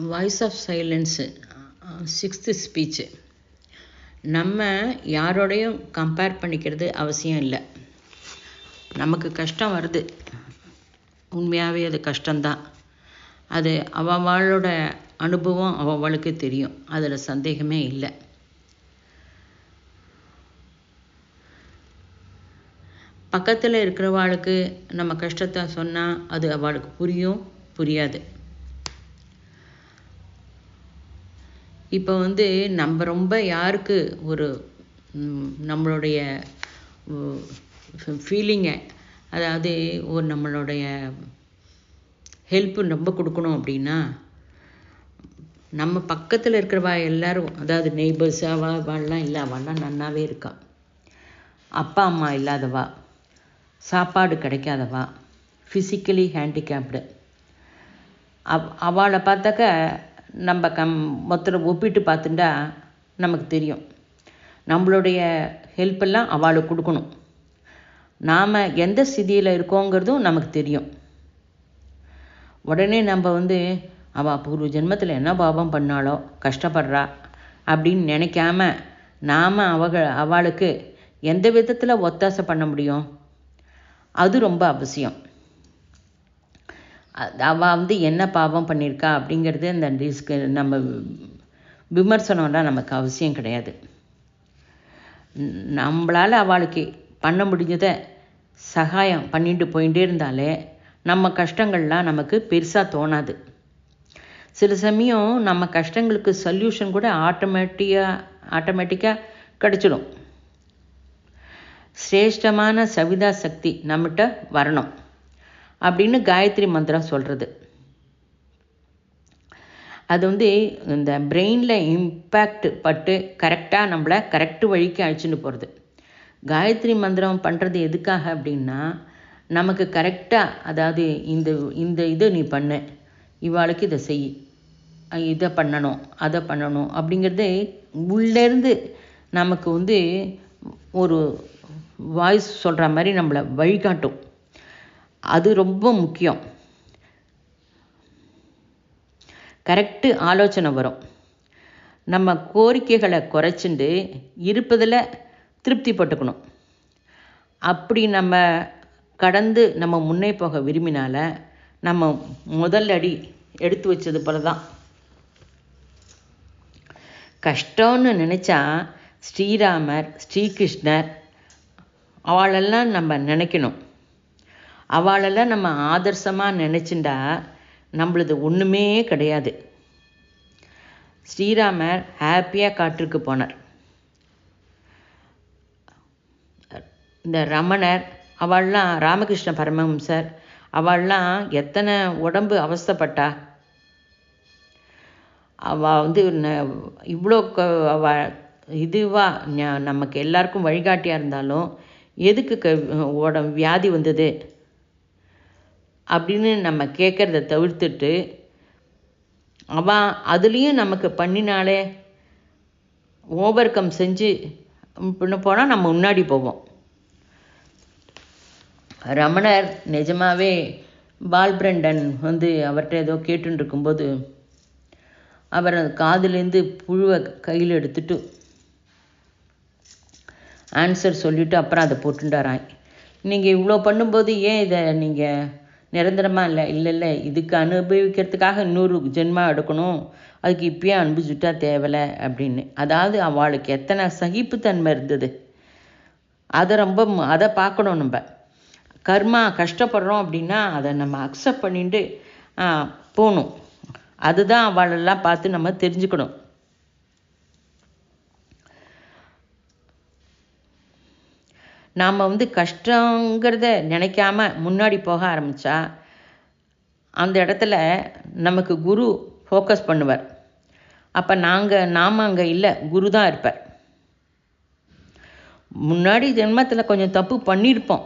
Voice of silence 6th speech. நம்ம யாரோடையும் compare பண்ணிக்கிறது அவசியம் இல்லை. நமக்கு கஷ்டம் வருது, உண்மையாகவே அது கஷ்டம்தான். அது அவளோட அனுபவம் அவளுக்கு தெரியும், அதில் சந்தேகமே இல்லை. பக்கத்தில் இருக்கிறவாளுக்கு நம்ம கஷ்டத்தை சொன்னால் அது அவளுக்கு புரியும், புரியாது. இப்போ நம்ம ரொம்ப யாருக்கு ஒரு நம்மளுடைய ஃபீலிங்கை, அதாவது ஒரு நம்மளுடைய ஹெல்ப்பு ரொம்ப கொடுக்கணும் அப்படின்னா, நம்ம பக்கத்தில் இருக்கிறவா எல்லாரும், அதாவது நெய்பர்ஸ் அவள்லாம் இல்லை, அவள்லாம் நன்னாவே இருக்கா. அப்பா அம்மா இல்லாதவா, சாப்பாடு கிடைக்காதவா, ஃபிசிக்கலி ஹேண்டிகேப்டு, அவளை பார்த்தாக்க நம்ம மொத்தம் ஒப்பிட்டு பார்த்துட்டா நமக்கு தெரியும் நம்மளுடைய ஹெல்ப்பெல்லாம் அவளுக்கு கொடுக்கணும். நாம் எந்த ஸ்திதியில் இருக்கோங்கிறதும் நமக்கு தெரியும். உடனே நம்ம அவள் பூர்வ ஜென்மத்தில் என்ன பாவம் பண்ணாலோ கஷ்டப்படுறா அப்படின்னு நினைக்காம நாம் அவளுக்கு எந்த விதத்தில் ஒத்தாசை பண்ண முடியும்? அது ரொம்ப அவசியம். அவள் என்ன பாவம் பண்ணியிருக்கா அப்படிங்கிறது அந்த நம்ம விமர்சனம்லாம் நமக்கு அவசியம் கிடையாது. நம்மளால் அவளுக்கு பண்ண முடிஞ்சதை சகாயம் பண்ணிட்டு போயிட்டே இருந்தாலே நம்ம கஷ்டங்கள்லாம் நமக்கு பெருசாக தோணாது. சில சமயம் நம்ம கஷ்டங்களுக்கு சொல்யூஷன் கூட ஆட்டோமேட்டிக்காக கிடச்சிடும். சிரேஷ்டமான சவிதா சக்தி நம்மகிட்ட வரணும் அப்படின்னு காயத்ரி மந்திரம் சொல்கிறது. அது இந்த பிரெயினில் இம்பேக்ட் பட்டு கரெக்டாக நம்மளை கரெக்டு வழிக்கு அழைச்சிட்டு போகிறது. காயத்ரி மந்திரம் பண்ணுறது எதுக்காக அப்படின்னா, நமக்கு கரெக்டாக, அதாவது இந்த இதை நீ பண்ணு, இவாளுக்கு இதை செய், இதை பண்ணணும், அதை பண்ணணும் அப்படிங்கிறது உள்ளேருந்து நமக்கு ஒரு வாய்ஸ் சொல்கிற மாதிரி நம்மளை வழிகாட்டும். அது ரொம்ப முக்கியம். கரெக்டு ஆலோசனை வரும். நம்ம கோரிக்கைகளை குறைச்சிண்டு இருப்பதில் திருப்தி பட்டுக்கணும். அப்படி நம்ம கடந்து நம்ம முன்னே போக விரும்பினால நம்ம முதல் அடி எடுத்து வச்சது போல தான். கஷ்டம்னு நினச்சா ஸ்ரீராமர், ஸ்ரீகிருஷ்ணர் அவளெல்லாம் நம்ம நினைக்கணும். அவளெல்லாம் நம்ம ஆதர்சமாக நினச்சிண்டா நம்மளது ஒன்றுமே கிடையாது. ஸ்ரீராமர் ஹாப்பியாக காட்டுக்கு போனார். இந்த ரமணர், அவள்லாம் ராமகிருஷ்ண பரமஹம்சர், அவள்லாம் எத்தனை உடம்பு அவஸ்தைப்பட்டா. அவள் இவ்வளோ இதுவாக நமக்கு எல்லாருக்கும் வழிகாட்டியாக இருந்தாலும் எதுக்கு வியாதி வந்தது அப்படின்னு நம்ம கேட்குறத தவிர்த்துட்டு, அவன் அதுலேயும் நமக்கு பண்ணினாலே ஓவர் கம் செஞ்சு போனால் நம்ம முன்னாடி போவோம். ரமணர் நிஜமாகவே பால்பிரண்டன் அவர்கிட்ட ஏதோ கேட்டுன்னு இருக்கும்போது அவர் காதுலேருந்து புழுவை கையில் எடுத்துட்டு ஆன்சர் சொல்லிவிட்டு அப்புறம் அதை போட்டுட்டாராய். நீங்கள் இவ்வளோ பண்ணும்போது ஏன் இதை நீங்கள் நிரந்தரமாக இல்லை, இதுக்கு அனுபவிக்கிறதுக்காக இன்னொரு ஜென்மா எடுக்கணும், அதுக்கு இப்பயே அனுபவிச்சுட்டா தேவலை அப்படின்னு. அதாவது அவளுக்கு எத்தனை சகிப்புத்தன்மை இருந்தது, அதை பார்க்கணும். நம்ம கர்மா கஷ்டப்படுறோம் அப்படின்னா அதை நம்ம அக்செப்ட் பண்ணிட்டு போகணும். அதுதான் அவளெல்லாம் பார்த்து நம்ம தெரிஞ்சுக்கணும். நாம் கஷ்டங்கிறத நினைக்காம முன்னாடி போக ஆரம்பித்தா அந்த இடத்துல நமக்கு குரு ஃபோக்கஸ் பண்ணுவார். அப்போ நாம் அங்கே இல்லை, குரு தான் இருப்பார். முன்னாடி ஜென்மத்தில் கொஞ்சம் தப்பு பண்ணியிருப்போம்,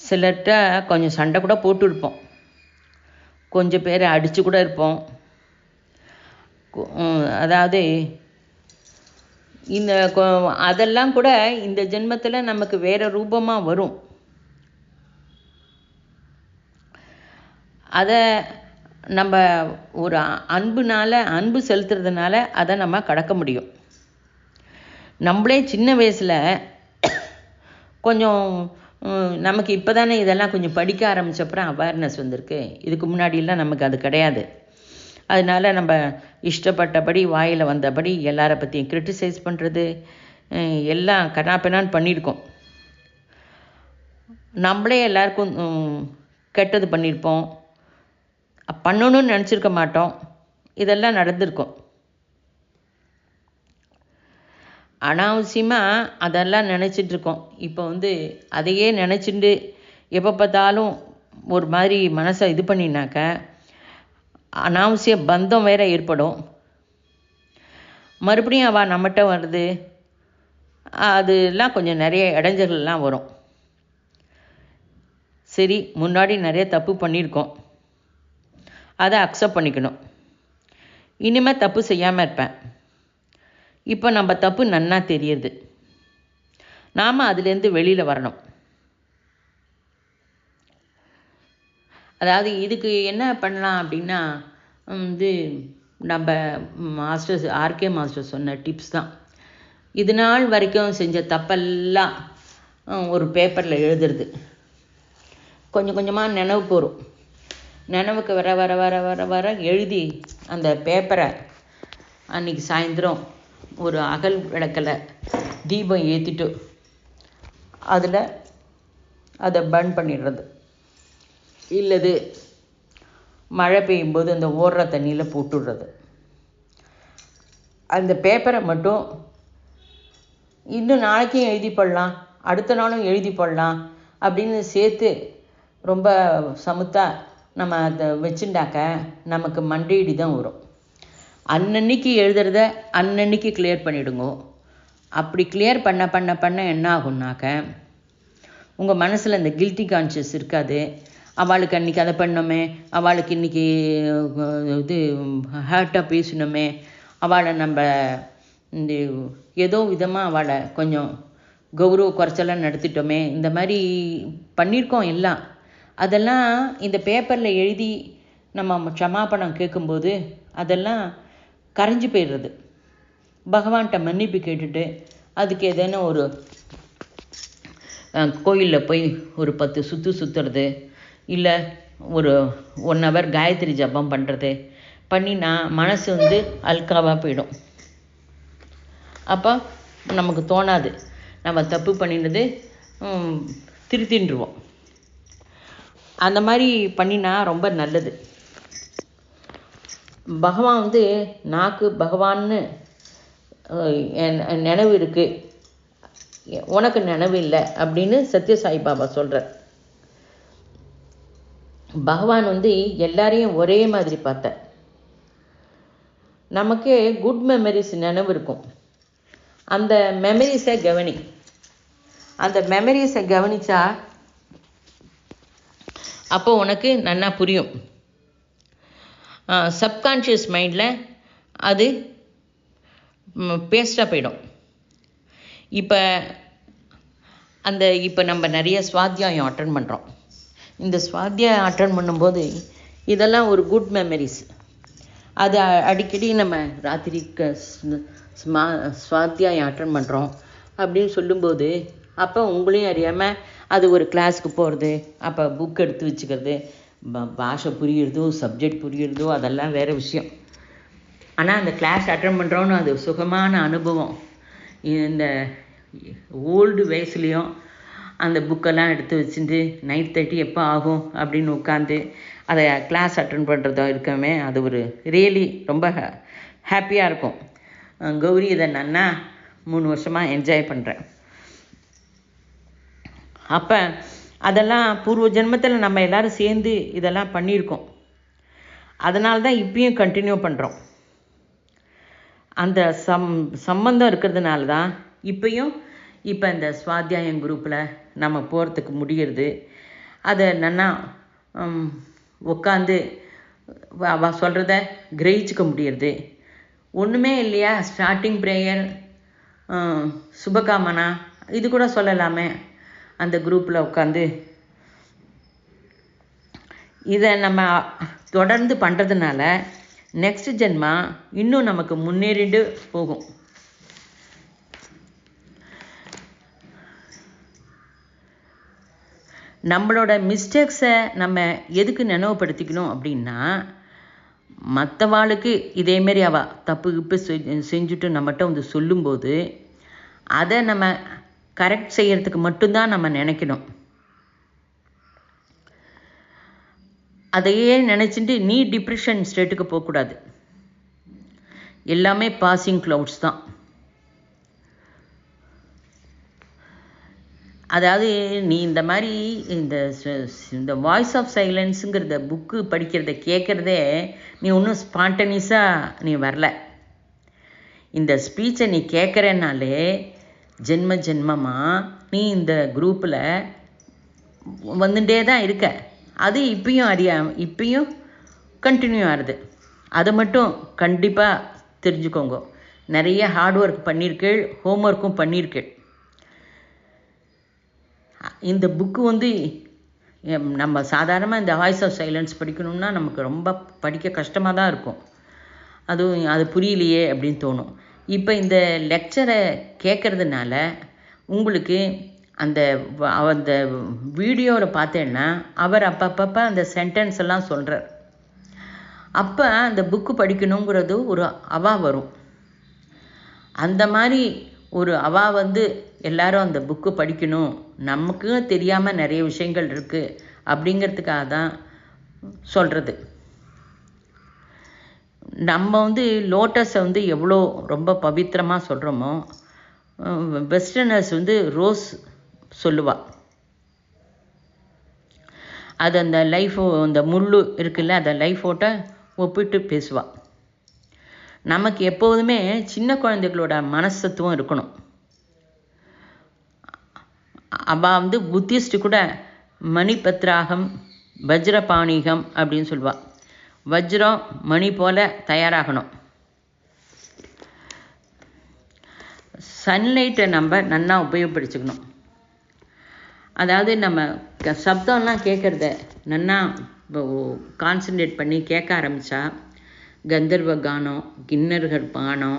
சிலர்கிட்ட கொஞ்சம் சண்டை கூட போட்டுருப்போம், கொஞ்சம் பேரை அடித்து கூட இருப்போம். அதாவது இந்த அதெல்லாம் கூட இந்த ஜென்மத்தில் நமக்கு வேறு ரூபமாக வரும். அதை நம்ம ஒரு அன்பு செலுத்துறதுனால அதை நம்ம கடக்க முடியும். நம்மளே சின்ன வயசில் கொஞ்சம் நமக்கு இப்போ தானே இதெல்லாம் கொஞ்சம் படிக்க ஆரம்பித்தப்பறம் அவேர்னஸ் வந்திருக்கு. இதுக்கு முன்னாடியெல்லாம் நமக்கு அது கிடையாது. அதனால நம்ம இஷ்டப்பட்டபடி வாயில் வந்தபடி எல்லாரை பற்றியும் கிரிட்டிசைஸ் பண்ணுறது எல்லாம் கண்ணாப்பின்னான்னு பண்ணியிருக்கோம். நம்மளே எல்லாருக்கும் கெட்டது பண்ணியிருப்போம், பண்ணணும்னு நினச்சிருக்க மாட்டோம். இதெல்லாம் நடந்திருக்கும். அனாவசியமாக அதெல்லாம் நினச்சிட்ருக்கோம். இப்போ அதையே நினச்சிட்டு எப்போ பார்த்தாலும் ஒரு மாதிரி மனசை இது பண்ணினாக்க அனாவசிய பந்தம் வேற ஏற்படும். மறுபடியும் அவள் நம்மகிட்ட வருது, அதெல்லாம் கொஞ்சம் நிறைய இடைஞ்சல்கள்லாம் வரும். சரி, முன்னாடி நிறைய தப்பு பண்ணியிருக்கோம், அதை அக்செப்ட் பண்ணிக்கணும். இனிமேல் தப்பு செய்யாமல் இருப்பேன். இப்போ நம்ம தப்பு நன்னா தெரியுது, நாம் அதுலேருந்து வெளியில் வரணும். அதாவது இதுக்கு என்ன பண்ணலாம் அப்படின்னா நம்ம மாஸ்டர்ஸ் ஆர்கே மாஸ்டர் சொன்ன டிப்ஸ் தான். இது நாள் வரைக்கும் செஞ்ச தப்பெல்லாம் ஒரு பேப்பரில் எழுதுறது. கொஞ்சம் கொஞ்சமாக நினைவுக்கு வரும். நினைவுக்கு வர வர வர வர வர எழுதி அந்த பேப்பரை அன்றைக்கி சாயந்தரம் ஒரு அகல் விளக்கில் தீபம் ஏற்றிட்டு அதில் அதை பர்ன் பண்ணிடுறது. இல்லது மழை பெய்யும்போது அந்த ஓடுற தண்ணியில் போட்டுடுறது. அந்த பேப்பரை மட்டும் இன்னும் நாளைக்கும் எழுதி போடலாம், அடுத்த நாளும் எழுதி போடலாம் அப்படின்னு சேர்த்து ரொம்ப சமுத்தாக நம்ம அதை வச்சுட்டாக்க நமக்கு மண்டையிடி தான் வரும். அன்னன்னைக்கு எழுதுறத அன்னன்னைக்கு கிளியர் பண்ணிவிடுங்க. அப்படி கிளியர் பண்ண பண்ண பண்ண என்ன ஆகும்னாக்க உங்கள் மனசில் இந்த கில்ட்டி கான்ஷியஸ் இருக்காது. அவளுக்கு அன்றைக்கி அதை பண்ணோமே, அவளுக்கு இன்றைக்கி இது ஹர்ட்டாக பேசணுமே, அவளை நம்ம இந்த ஏதோ விதமாக அவளை கொஞ்சம் கௌரவ குறைச்சலாம் நடத்திட்டோமே, இந்த மாதிரி பண்ணியிருக்கோம் எல்லாம். அதெல்லாம் இந்த பேப்பரில் எழுதி நம்ம க்ஷமாபணம் கேட்கும்போது அதெல்லாம் கரைஞ்சி போயிடுறது. பகவான்கிட்ட மன்னிப்பு கேட்டுட்டு அதுக்கு ஏதேனா ஒரு கோயிலில் போய் ஒரு 10 சுற்று சுற்றுறது, இல்லை ஒரு 1 hour காயத்ரி ஜபம் பண்ணுறது பண்ணினா மனசு அல்காவாக போயிடும். அப்போ நமக்கு தோணாது நம்ம தப்பு பண்ணினது, திருத்தின்றுவோம். அந்த மாதிரி பண்ணினா ரொம்ப நல்லது. பகவான் நாக்கு பகவான்னு நினைவு இருக்குது, உனக்கு நினைவு இல்லை அப்படின்னு சத்யசாய் பாபா சொல்கிறார். பகவான் எல்லாரையும் ஒரே மாதிரி பார்த்தார். நமக்கே குட் மெமரிஸ் நினைவு இருக்கும். அந்த மெமரிஸை கவனி. அந்த மெமரிஸை கவனித்தா அப்போ உனக்கு நல்லா புரியும். சப்கான்ஷியஸ் மைண்டில் அது பேஸ்டாக போயிடும். இப்போ நம்ம நிறைய சுவாத்தியாயம் அட்டன் பண்ணுறோம். இந்த சுவாத்தியாயம் அட்டன் பண்ணும்போது இதெல்லாம் ஒரு குட் மெமரிஸ். அது அடிக்கடி நம்ம ராத்திரிக்கு சுவாத்தியாயம் அட்டன் பண்ணுறோம் அப்படின்னு சொல்லும்போது அப்போ உங்களையும் அறியாமல் அது ஒரு கிளாஸுக்கு போகிறது, அப்போ புக் எடுத்து வச்சுக்கிறது, பாஷை புரியுறதோ சப்ஜெக்ட் புரியுறதோ அதெல்லாம் வேறு விஷயம். ஆனால் அந்த கிளாஸ் அட்டன் பண்ணுறோன்னு அது சுகமான அனுபவம். இந்த ஓல்டு வயசுலேயும் அந்த புக்கெல்லாம் எடுத்து வச்சுட்டு 9:30 எப்போ ஆகும் அப்படின்னு உட்காந்து அதை கிளாஸ் அட்டன் பண்ணுறதோ இருக்கமே, அது ஒரு ரியலி ரொம்ப ஹாப்பியாக இருக்கும். கௌரி இதை நன்னா 3 வருஷமாக என்ஜாய் பண்ணுறேன். அப்போ அதெல்லாம் பூர்வ ஜென்மத்தில் நம்ம எல்லோரும் சேர்ந்து இதெல்லாம் பண்ணியிருக்கோம். அதனால தான் இப்பயும் கண்டினியூ பண்ணுறோம். அந்த சம்பந்தம் இருக்கிறதுனால தான் இப்பயும் இந்த சுவாத்தியாயம் குரூப்பில் நம்ம போகிறதுக்கு முடிகிறது. அதை நன்னா உட்காந்து அவ சொல்கிறத கிரகிச்சிக்க முடியறது. ஒன்றுமே இல்லையா, ஸ்டார்டிங் ப்ரேயர், சுபகாமனா இது கூட சொல்லலாமே. அந்த குரூப்பில் உட்காந்து இதை நம்ம தொடர்ந்து பண்ணுறதுனால நெக்ஸ்ட் ஜென்மா இன்னும் நமக்கு முன்னேறிட்டு போகும். நம்மளோட மிஸ்டேக்ஸை நம்ம எதுக்கு நினைவுபடுத்திக்கணும் அப்படின்னா, மற்றவாளுக்கு இதேமாரி அவள் தப்பு கிப்பு செஞ்சுட்டு நம்மகிட்ட வந்து சொல்லும்போது அதை நம்ம கரெக்ட் செய்யறதுக்கு மட்டும்தான் நம்ம நினைக்கணும். அதையே நினச்சிட்டு நீ டிப்ரெஷன் ஸ்டேட்டுக்கு போகக்கூடாது. எல்லாமே பாசிங் க்ளவுட்ஸ் தான். அதாவது நீ இந்த மாதிரி இந்த வாய்ஸ் ஆஃப் சைலன்ஸுங்கிறத புக்கு படிக்கிறத கேட்குறதே நீ ஒன்றும் ஸ்பான்டனியஸாக நீ வரல. இந்த ஸ்பீச்சை நீ கேட்குறனாலே ஜென்ம ஜென்மமாக நீ இந்த குரூப்பில் வந்துட்டே தான் இருக்க. அது இப்பயும் கண்டினியூ ஆகுது. அதை மட்டும் கண்டிப்பாக தெரிஞ்சுக்கோங்க. நிறைய ஹார்ட் ஒர்க் பண்ணியிருக்கேள், ஹோம்ஒர்க்கும் பண்ணியிருக்கேள். இந்த புக்கு வந்து நம்ம சாதாரணமாக இந்த வாய்ஸ் ஆஃப் சைலன்ஸ் படிக்கணும்னா நமக்கு ரொம்ப படிக்க கஷ்டமாக தான் இருக்கும். அது புரியலையே அப்படின்னு தோணும். இப்போ இந்த லெக்சரை கேட்குறதுனால உங்களுக்கு அந்த வீடியோவில் பார்த்தேன்னா அவர் அப்பப்போ அந்த சென்டென்ஸ் எல்லாம் சொல்கிறார். அப்போ அந்த புக்கு படிக்கணுங்கிறது ஒரு அவா வரும். அந்த மாதிரி ஒரு அவா வந்து எல்லாரும் அந்த புக்கு படிக்கணும், நமக்கு தெரியாமல் நிறைய விஷயங்கள் இருக்குது அப்படிங்கிறதுக்காக தான் சொல்கிறது. நம்ம வந்து லோட்டஸை வந்து எவ்வளோ ரொம்ப பவித்திரமாக சொல்கிறோமோ, வெஸ்டர்னர்ஸ் வந்து ரோஸ் சொல்லுவா. அது அந்த அந்த முள்ளு இருக்குல்ல, அந்த லைஃபோட்ட ஒப்பிட்டு பேசுவா. நமக்கு எப்போதுமே சின்ன குழந்தைகளோட மனசத்துவம் இருக்கணும். அவள் வந்து புத்திஸ்ட் கூட மணிபத்ராகம் வஜ்ரபாணிகம் அப்படின்னு சொல்லுவாள். வஜ்ரம் மணி போல தயாராகணும். சன்லைட்டை நம்ம நன்னா உபயோகப்படுத்திக்கணும். அதாவது நம்ம சப்தம்லாம் கேட்குறத நன்னா கான்சன்ட்ரேட் பண்ணி கேட்க ஆரம்பித்தா கந்தர்வ கானம், கிண்ணர்கள் கானம்,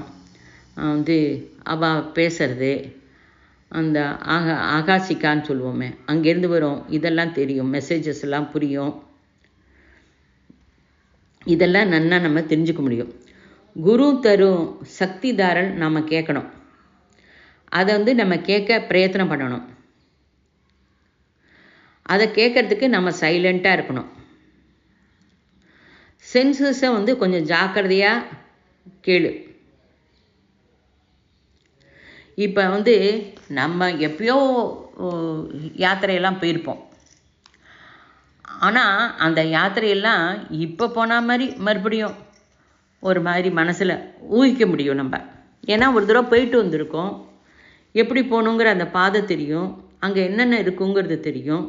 வந்து அவள் பேசுறது, அந்த ஆகாசிக்கான்னு சொல்லுவோமே அங்கேருந்து வரும், இதெல்லாம் தெரியும், மெசேஜஸ் எல்லாம் புரியும். இதெல்லாம் நன்னா நம்ம தெரிஞ்சுக்க முடியும். குரு தரும் சக்திதாரன் நம்ம கேட்கணும். அதை வந்து நம்ம கேட்க பிரயத்தனம் பண்ணணும். அதை கேட்கறதுக்கு நம்ம சைலண்ட்டாக இருக்கணும். சென்சஸை வந்து கொஞ்சம் ஜாக்கிரதையாக கேளு. இப்போ வந்து நம்ம எப்பயோ யாத்திரையெல்லாம் போயிருப்போம். ஆனால் அந்த யாத்திரையெல்லாம் இப்போ போன மாதிரி மறுபடியும் ஒரு மாதிரி மனசில் ஊகிக்க முடியும் நம்ம. ஏன்னா ஒரு தடவை போயிட்டு வந்திருக்கோம், எப்படி போகணுங்கிற அந்த பாதை தெரியும், அங்கே என்னென்ன இருக்குங்கிறது தெரியும்.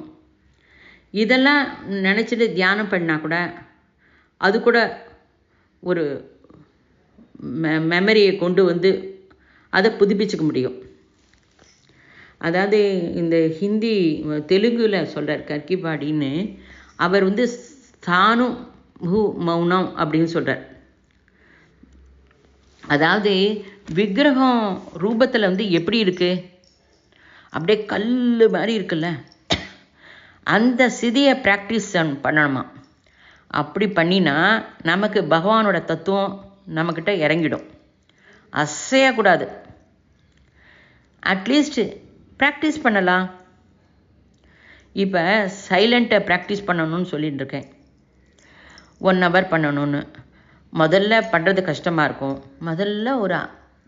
இதெல்லாம் நினச்சிட்டு தியானம் பண்ணால் கூட அது கூட ஒரு மெமரியை கொண்டு வந்து அதை புதுப்பிச்சுக்க முடியும். அதாவது இந்த ஹிந்தி தெலுங்குல சொல்கிறார் கர்கிபாடின்னு, அவர் வந்து ஸ்தானு மௌனம் அப்படின்னு சொல்கிறார். அதாவது விக்கிரகம் ரூபத்தில் வந்து எப்படி இருக்குது, அப்படியே கல் மாதிரி இருக்குல்ல, அந்த சிதியை ப்ராக்டிஸ் பண்ணணுமா. அப்படி பண்ணினா நமக்கு பகவானோட தத்துவம் நம்மக்கிட்ட இறங்கிடும். அசையக்கூடாது. அட்லீஸ்ட் ப்ராக்டிஸ் பண்ணலாம். இப்போ சைலண்ட்டை ப்ராக்டிஸ் பண்ணணும்னு சொல்லிட்டு இருக்கேன். 1 hour பண்ணணும்னு. முதல்ல பண்ணுறது கஷ்டமாக இருக்கும். முதல்ல ஒரு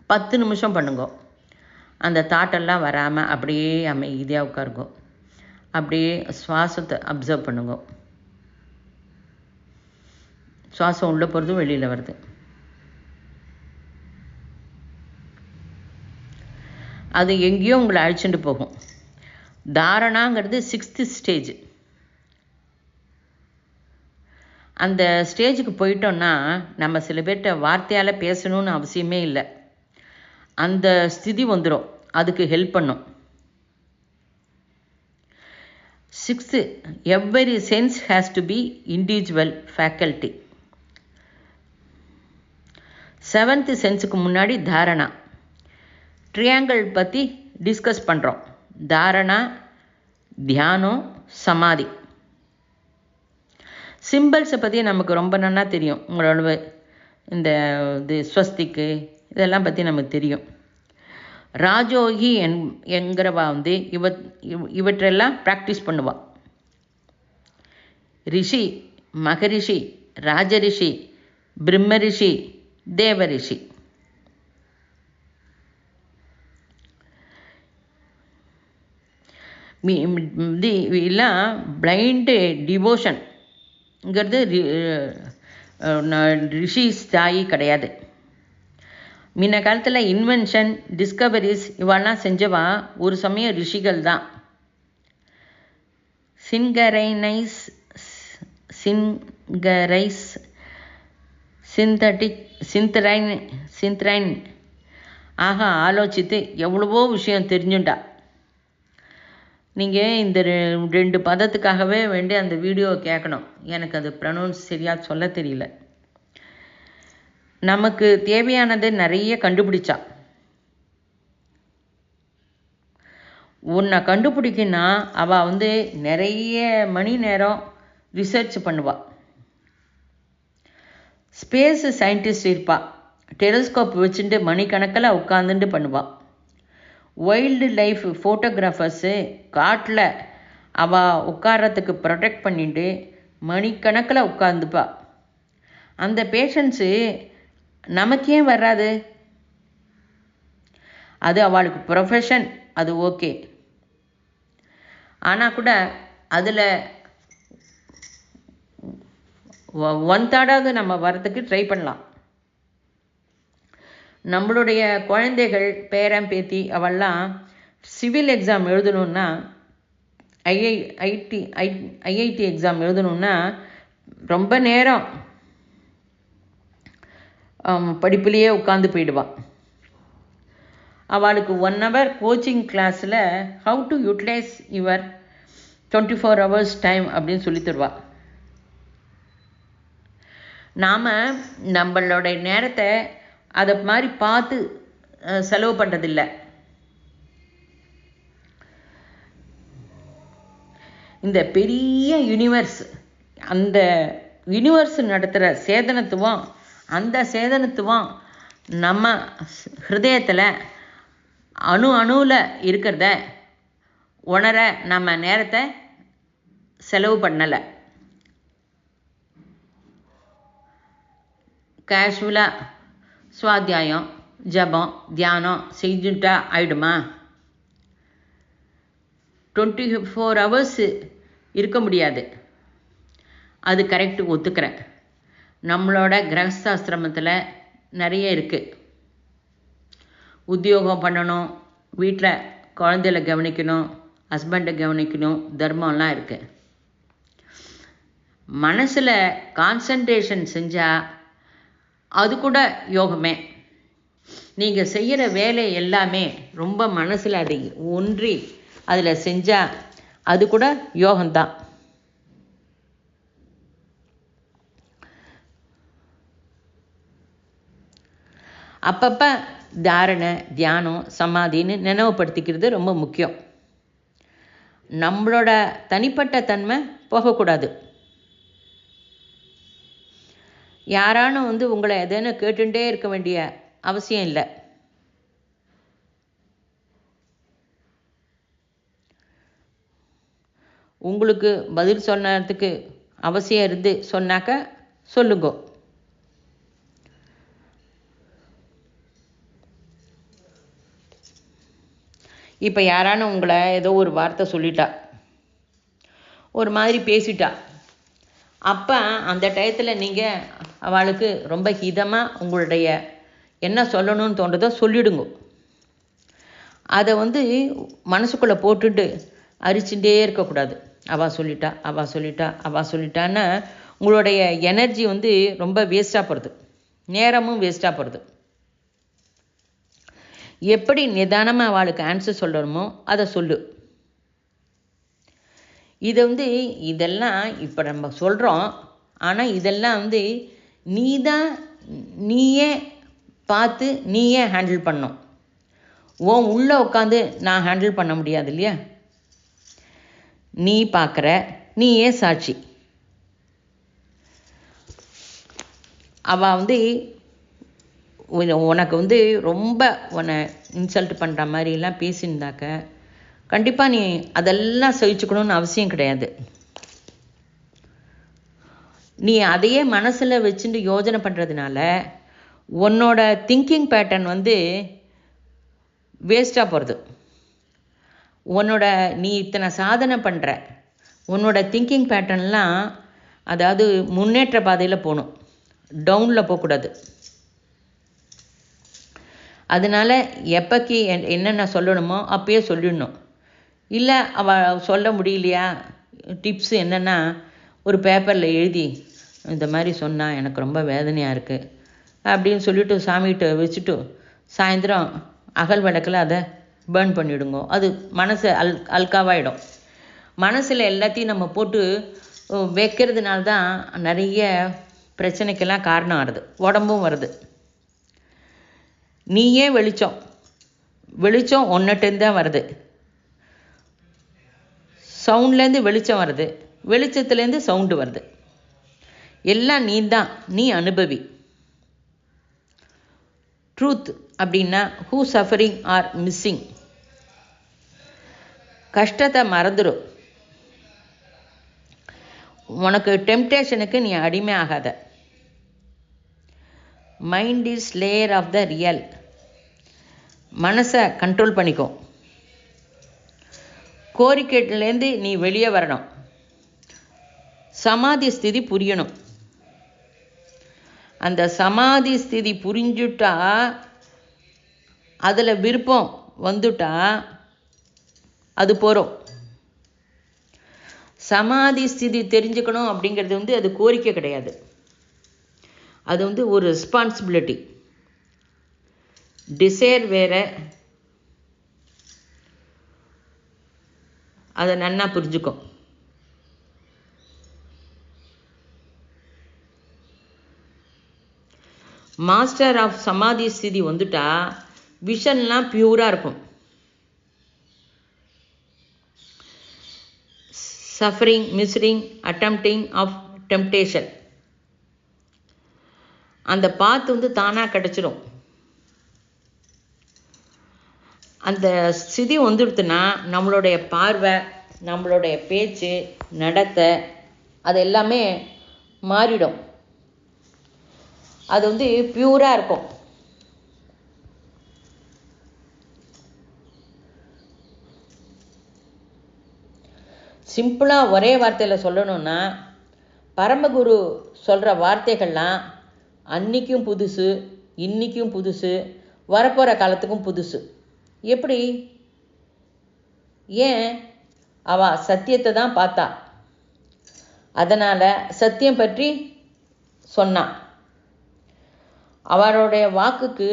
10 நிமிஷம் பண்ணுங்க. அந்த தாட்டெல்லாம் வராமல் அப்படியே அமைதியாக உட்காருங்க. அப்படியே சுவாசத்தை அப்சர்வ் பண்ணுங்க. சுவாசம் உள்ளே போகிறது, வெளியில் வருது. அது எங்கேயோ உங்களை அழைச்சிட்டு போகும். தாரணாங்கிறது 6th ஸ்டேஜ். அந்த ஸ்டேஜுக்கு போயிட்டோன்னா நம்ம சில பேர்கிட்ட வார்த்தையால் பேசணும்னு அவசியமே இல்லை. அந்த ஸ்திதி வந்துடும், அதுக்கு ஹெல்ப் பண்ணும். 6th, every sense has to be individual faculty. 7th சென்ஸுக்கு முன்னாடி தாரணா. ட்ரையாங்கிள் பற்றி டிஸ்கஸ் பண்ணுறோம். தாரணா, தியானம், சமாதி. சிம்பிள்ஸை பற்றி நமக்கு ரொம்ப நல்லா தெரியும். உங்களோட இந்த ஸ்வஸ்திக்கு இதெல்லாம் பற்றி நமக்கு தெரியும். ராஜோகி என்கிறவா இவற்றெல்லாம் ப்ராக்டிஸ் பண்ணுவாள். ரிஷி, மகரிஷி, ராஜரிஷி, பிரம்மரிஷி, தேவரிஷி. எல்லாம் பிளைண்டு டிவோஷன்ங்கிறது ரிஷி ஸ்தாயி கிடையாது. முன்ன காலத்தில் இன்வென்ஷன், டிஸ்கவரிஸ் இவெல்லாம் செஞ்சவா ஒரு சமயம் ரிஷிகள் தான். சின்கரைஸ் சிந்தரைன் ஆக ஆலோசித்து எவ்வளவோ விஷயம் தெரிஞ்சுண்டா. நீங்கள் இந்த 2 பதத்துக்காகவே வேண்டி அந்த வீடியோவை கேட்கணும். எனக்கு அது ப்ரொனவுன்ஸ் சரியாக சொல்ல தெரியல. நமக்கு தேவையானது நிறைய கண்டுபிடிச்சா. உன்னை கண்டுபிடிக்கினா அவள் நிறைய மணி நேரம் ரிசர்ச் பண்ணுவாள். ஸ்பேஸ் சயின்டிஸ்ட் இருப்பாள். டெலிஸ்கோப் வச்சுட்டு மணிக்கணக்கில் உட்காந்துட்டு பண்ணுவாள். வைல்டு லைஃப் ஃபோட்டோகிராஃபர்ஸு காட்டில் அவள் உட்காரத்துக்கு ப்ரொடெக்ட் பண்ணிட்டு மணிக்கணக்கில் உட்காந்துப்பா. அந்த பேஷண்ட்ஸு நமக்கே வராது. அது அவளுக்கு ப்ரொஃபஷன், அது ஓகே. ஆனால் கூட அதில் 1/3 நம்ம வரத்துக்கு ட்ரை பண்ணலாம். நம்மளுடைய குழந்தைகள், பேரன் பேத்தி அவெல்லாம் சிவில் எக்ஸாம் எழுதணுன்னா, ஐஐடி எக்ஸாம் எழுதணுன்னா ரொம்ப நேரம் படிப்புலேயே உட்காந்து போயிடுவாள். அவளுக்கு 1 hour கோச்சிங் கிளாஸில் how to utilise your 24 hours time அப்படின்னு சொல்லி தருவாள். நாம் நம்மளுடைய நேரத்தை அதை மாதிரி பார்த்து செலவு பண்ணுறதில்லை. இந்த பெரிய யூனிவர்ஸ், அந்த யூனிவர்ஸ் நடத்துகிற சேதனத்துவம், அந்த சேதனத்துவம் நம்ம ஹிருதயத்தில் அணுவில் இருக்கிறத உணர நம்ம நேரத்தை செலவு பண்ணலை. கேஷுவலாக சுவாத்தியாயம், ஜபம், தியானம் செஞ்சுட்டா ஆயிடுமா? 24 hours இருக்க முடியாது. அது கரெக்டு, ஒத்துக்கிறேன். நம்மளோட கிரகஸ்தாசிரமத்தில் நிறைய இருக்குது. உத்தியோகம் பண்ணணும், வீட்டில் குழந்தைகளை கவனிக்கணும், ஹஸ்பண்டை கவனிக்கணும், தர்மம்லாம் இருக்குது. மனசில் கான்சன்ட்ரேஷன் செஞ்சால் அது கூட யோகமே. நீங்கள் செய்கிற வேலை எல்லாமே ரொம்ப மனசில் அதை ஒன்றி அதில் செஞ்சால் அது கூட யோகம்தான். அப்பப்போ தாரணை, தியானம், சமாதின்னு நினைவுபடுத்திக்கிறது ரொம்ப முக்கியம். நம்மளோட தனிப்பட்ட தன்மை போகக்கூடாது. யாரானும் உங்களை எதுன்னு கேட்டுட்டே இருக்க வேண்டிய அவசியம் இல்லை. உங்களுக்கு பதில் சொன்னதுக்கு அவசியம் இருந்து சொன்னாக்க சொல்லுங்க. இப்போ யாரானும் உங்களை ஏதோ ஒரு வார்த்தை சொல்லிட்டா, ஒரு மாதிரி பேசிட்டா, அப்போ அந்த டயத்தில் நீங்கள் அவளுக்கு ரொம்ப ஹிதமாக உங்களுடைய என்ன சொல்லணும்னு தோன்றதோ சொல்லிடுங்க. அதை மனசுக்குள்ளே போட்டுட்டு அரிச்சுட்டே இருக்கக்கூடாது. அவள் சொல்லிட்டான்னு உங்களுடைய எனர்ஜி ரொம்ப வேஸ்ட்டாக போகிறது, நேரமும் வேஸ்ட்டாக போகிறது. எப்படி நிதானமாக அவளுக்கு ஆன்சர் சொல்லணுமோ அதை சொல்லு. இதை வந்து இதெல்லாம் இப்போ நம்ம சொல்கிறோம், ஆனால் இதெல்லாம் வந்து நீயே பார்த்து நீயே ஹேண்டில் பண்ணணும். உள்ளே உட்காந்து நான் ஹேண்டில் பண்ண முடியாது இல்லையா? நீ பார்க்குற, நீயே சாட்சி. அவள் வந்து உனக்கு வந்து ரொம்ப உன்னை இன்சல்ட் பண்ணுற மாதிரிலாம் பேசியிருந்தாக்க கண்டிப்பாக நீ அதெல்லாம் சகிச்சுக்கணும்னு அவசியம் கிடையாது. நீ அதையே மனசில் வச்சுட்டு யோஜனை பண்ணுறதுனால உன்னோட திங்கிங் பேட்டர்ன் வந்து வேஸ்ட்டாக போகிறது. நீ இத்தனை சாதனை பண்ணுற உன்னோட திங்கிங் பேட்டர்ன்லாம் அதாவது முன்னேற்ற பாதையில் போகணும், டவுனில் போகக்கூடாது. அதனால் எப்போக்கு என்னென்ன சொல்லணுமோ அப்பயே சொல்லிடணும். இல்லை அவள் சொல்ல முடியலையா, டிப்ஸ் என்னென்னா ஒரு பேப்பரில் எழுதி இந்த மாதிரி சொன்னால் எனக்கு ரொம்ப வேதனையாக இருக்குது அப்படின்னு சொல்லிவிட்டு சாமிகிட்ட வச்சுட்டு சாயந்தரம் அகல் விளக்கில் அதை பேர்ன் பண்ணிவிடுங்க. அது மனசு அல்காவாயிடும். மனசில் எல்லாத்தையும் நம்ம போட்டு வைக்கிறதுனால தான் நிறைய பிரச்சனைக்கெல்லாம் காரணம் ஆகுது, உடம்பும் வருது. நீயே வெளிச்சம் ஒன்றுட்டேருந்து தான் வருது. சவுண்ட்லேருந்து வெளிச்சம் வருது, வெளிச்சத்துலேருந்து சவுண்டு வருது. எல்லாம் நீ அனுபவி. ட்ரூத் அப்படின்னா ஹூ சஃபரிங் ஆர் மிஸ்ஸிங். கஷ்டத்தை மறந்துடும். உனக்கு டெம்டேஷனுக்கு நீ அடிமை ஆகாத. Mind is layer of the real. மனசை கண்ட்ரோல் பண்ணிக்கோ. கோரிக்கைலேருந்து நீ வெளியே வரணும். சமாதி ஸ்திதி புரியணும். அந்த சமாதி ஸ்திதி புரிஞ்சுட்டா, அதில் விருப்பம் வந்துட்டா அது போகிறோம். சமாதி ஸ்திதி தெரிஞ்சுக்கணும் அப்படிங்கிறது வந்து அது கோரிக்கை கிடையாது, அது வந்து ஒரு ரெஸ்பான்சிபிலிட்டி. டிசைர் வேற, அதை நன்னா புரிஞ்சுக்கும். மாஸ்டர் ஆஃப் சமாதி ஸ்திதி வந்துட்டா விஷன்லாம் பியூராக இருக்கும். சஃபரிங், மிஸ்ரிங், அட்டம்ப்டிங் ஆஃப் டெம்டேஷன், அந்த பாத்து வந்து தானாக கிடச்சிடும். அந்த ஸ்திதி வந்துடுத்துனா நம்மளுடைய பார்வை, நம்மளுடைய பேச்சு, நடத்தை அது எல்லாமே மாறிடும். அது வந்து பியூராக இருக்கும். சிம்பிளாக ஒரே வார்த்தையில் சொல்லணும்னா, பரமகுரு சொல்கிற வார்த்தைகள்லாம் அன்றைக்கும் புதுசு, இன்றைக்கும் புதுசு, வரப்போகிற காலத்துக்கும் புதுசு. எப்படி? ஏன்? அவள் சத்தியத்தை தான் பார்த்தா, அதனால் சத்தியம் பற்றி சொன்னான். அவருடைய வாக்குக்கு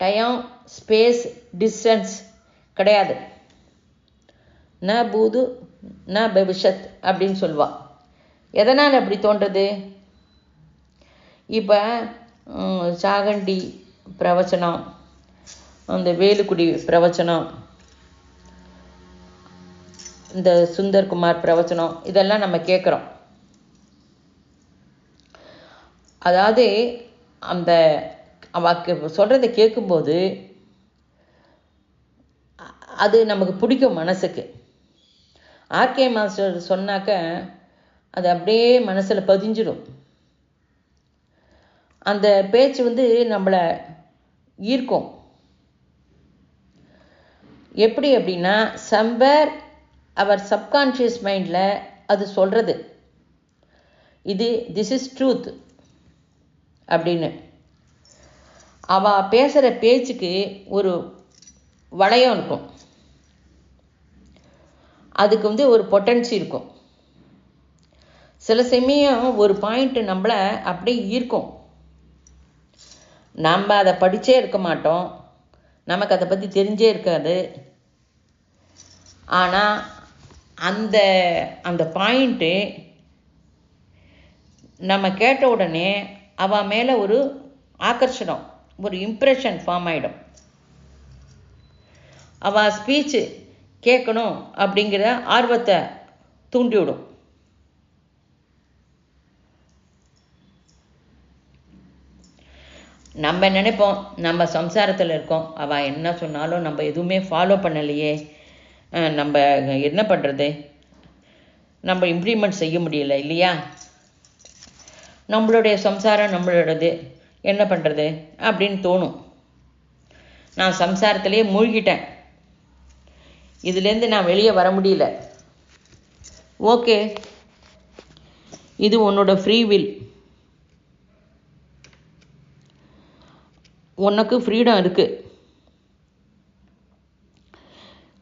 டைம், ஸ்பேஸ், டிஸ்டன்ஸ் கிடையாது. ந பூது ந பவிஷத் அப்படின்னு சொல்லுவாள். எதனால் அப்படி தோன்றது? இப்போ சாகண்டி பிரவச்சனம், அந்த வேலுக்குடி பிரவச்சனம், இந்த சுந்தர்குமார் பிரவச்சனம், இதெல்லாம் நம்ம கேட்குறோம். அதாவது அந்த அவக்கு சொல்கிறத கேட்கும்போது அது நமக்கு பிடிக்கும் மனசுக்கு. ஆர்கே மாஸ்டர் சொன்னாக்க அது அப்படியே மனசில் பதிஞ்சிடும். அந்த பேச்சு வந்து நம்மளை ஈர்க்கும். எப்படி அப்படின்னா, சம்வேர் அவர் சப்கான்ஷியஸ் மைண்டில் அது சொல்கிறது, திஸ் இஸ் ட்ரூத் அப்படின்னு. அவள் பேசுகிற பேச்சுக்கு ஒரு வளையம் இருக்கும், அதுக்கு வந்து ஒரு பொட்டன்சி இருக்கும். சில சமயம் ஒரு பாயிண்ட் நம்மளை அப்படியே ஈர்க்கும். நம்ம அதை படித்தே இருக்க மாட்டோம், நமக்கு அதை பற்றி தெரிஞ்சே இருக்காது. ஆனால் அந்த அந்த பாயிண்ட்டு நம்ம கேட்ட உடனே அவன் மேலே ஒரு ஆகர்ஷணம், ஒரு இம்ப்ரெஷன் ஃபார்ம் ஆகிடும். அவள் ஸ்பீச்சு கேட்கணும் அப்படிங்கிற ஆர்வத்தை தூண்டிவிடும். நம்ம நினைப்போம் நம்ம சம்சாரத்தில் இருக்கோம், அவள் என்ன சொன்னாலும் நம்ம எதுவுமே ஃபாலோ பண்ணலையே, நம்ம என்ன பண்ணுறது, நம்ம இம்ப்ளிமெண்ட் செய்ய முடியல இல்லையா, நம்மளுடைய சம்சாரம் நம்மளோடது, என்ன பண்ணுறது அப்படின்னு தோணும். நான் சம்சாரத்திலேயே மூழ்கிட்டேன், இதுலேருந்து நான் வெளியே வர முடியல. ஓகே, இது உன்னோட ஃப்ரீ வில், உனக்கு ஃப்ரீடம் இருக்குது.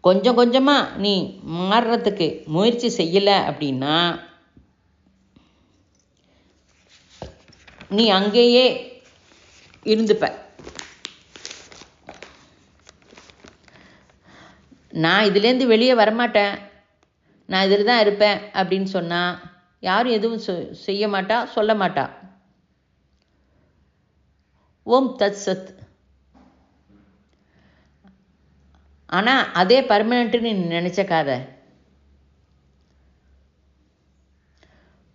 கொஞ்சம் கொஞ்சமாக நீ மாறுறதுக்கு முயற்சி செய்யலை அப்படின்னா நீ அங்கேயே இருந்துப்ப. நான் இதுலேருந்து வெளியே வரமாட்டேன், நான் இதில் தான் இருப்பேன் அப்படின்னு சொன்னால் யாரும் எதுவும் செய்ய மாட்டா, சொல்ல மாட்டா. ஓம் தத் சத். ஆனால் அதே பர்மனெண்ட்டுன்னு நீ நினச்சக்காத.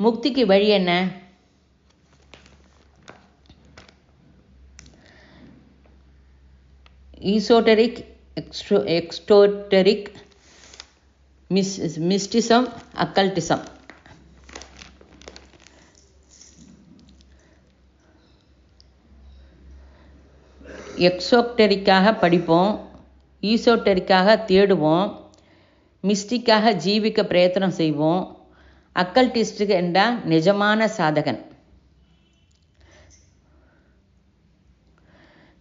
முக்திக்கு வழி என்ன? ஈசோட்டரிக், எக்ஸ்டோட்டரிக், மிஸ்டிசம், அக்கல்டிசம். எக்ஸோட்டரிக்காக படிப்போம், ஈசோட்டரிக்காக தேடுவோம், மிஸ்டிக்காக ஜீவிக்க பிரயத்தனம் செய்வோம், அக்கல்டிஸ்டுக்கு என்றால் நிஜமான சாதகன்.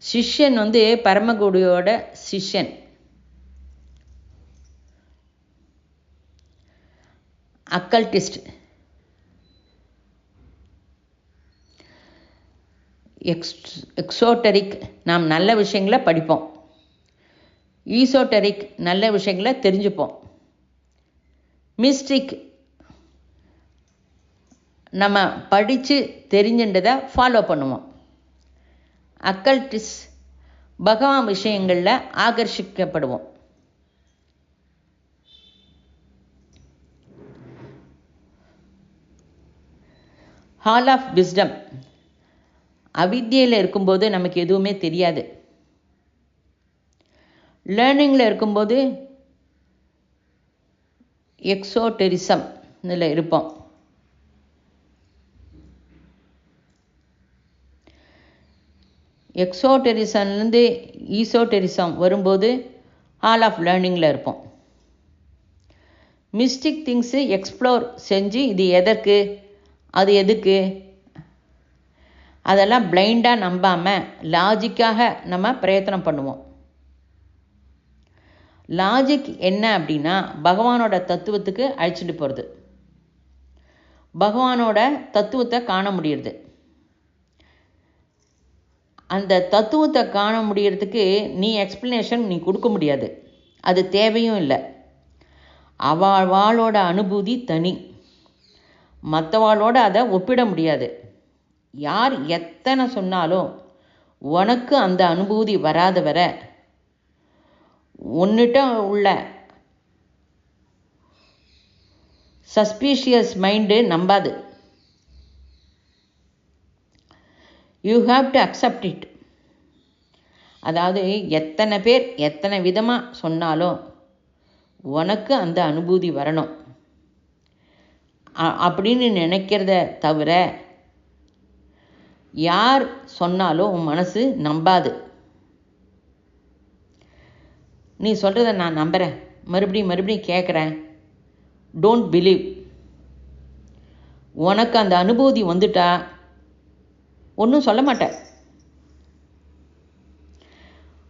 சிஷ்யன் பரமகுடியோட சிஷ்யன். அக்கல்டிஸ்ட் எக்ஸோட்டரிக் நாம் நல்ல விஷயங்களை படிப்போம், ஈசோட்டரிக் நல்ல விஷயங்களை தெரிஞ்சுப்போம், மிஸ்டிக் நம்ம படித்து தெரிஞ்சுன்றதை ஃபாலோ பண்ணுவோம், அக்கல்டிஸ்ட் பகவான் விஷயங்களில் ஆகர்ஷிக்கப்படுவோம். Hall of wisdom. அவித்தியில் இருக்கும்போது நமக்கு எதுவுமே தெரியாது, லேர்னிங்கில் இருக்கும்போது எக்ஸோடெரிசம் இருப்போம். எக்ஸோடெரிசம்லேருந்து ஈசோடெரிசம் வரும்போது ஹால் ஆஃப் லேர்னிங்கில் இருப்போம். மிஸ்டிக் திங்ஸு எக்ஸ்ப்ளோர் செஞ்சு இது எதற்கு அது எதுக்கு அதெல்லாம் பிளைண்டாக நம்பாமல் லாஜிக்காக நம்ம பிரயத்தனம் பண்ணுவோம். லாஜிக் என்ன அப்படின்னா பகவானோட தத்துவத்துக்கு அழைச்சிட்டு போகிறது, பகவானோட தத்துவத்தை காண முடியுது. அந்த தத்துவத்தை காண முடியறதுக்கு நீ எக்ஸ்ப்ளனேஷன் நீ கொடுக்க முடியாது, அது தேவையும் இல்லை. அவளோட அனுபூதி தனி, மற்றவாளோட அதை ஒப்பிட முடியாது. யார் எத்தனை சொன்னாலும் உனக்கு அந்த அனுபூதி வராத வர உன்னிட்ட உள்ள சஸ்பீஷியஸ் மைண்டு நம்பாது. You have to accept it. அதாவது எத்தனை பேர் எத்தனை விதமாக சொன்னாலும் உனக்கு அந்த அனுபூதி வரணும் அப்படின்னு நினைக்கிறத தவிர யார் சொன்னாலும் உன் மனசு நம்பாது. நீ சொல்கிறத நான் நம்புகிறேன், மறுபடியும் கேட்குறேன், டோன்ட் பிலீவ். உனக்கு அந்த அனுபூதி வந்துட்டா ஒன்றும் சொல்ல மாட்ட,